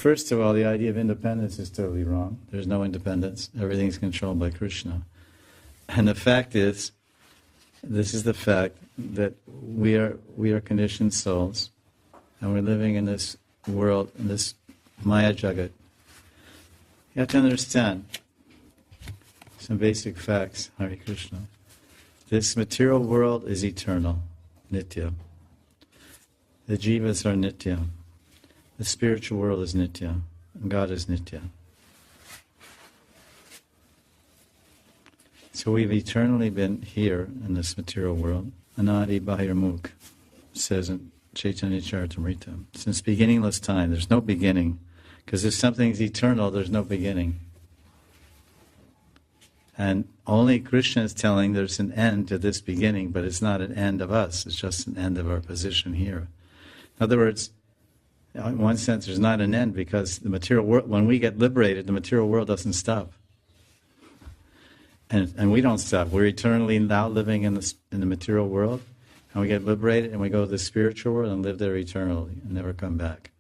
first of all, the idea of independence is totally wrong. There's no independence. Everything's controlled by Krishna. And the fact is, this is the fact that we are conditioned souls, and we're living in this world, in this Maya Jagat. You have to understand some basic facts, Hare Krishna. This material world is eternal, nitya. The jivas are nitya. The spiritual world is nitya. And God is nitya. So we've eternally been here in this material world. Anadi Bahirmukh says in Chaitanya Charitamrita. Since beginningless time, there's no beginning. Because if something's eternal, there's no beginning. And only Krishna is telling there's an end to this beginning, but it's not an end of us. It's just an end of our position here. In other words, in one sense, there's not an end because the material world, when we get liberated, the material world doesn't stop. And we don't stop. We're eternally now living in the material world, and we get liberated, and we go to the spiritual world and live there eternally and never come back.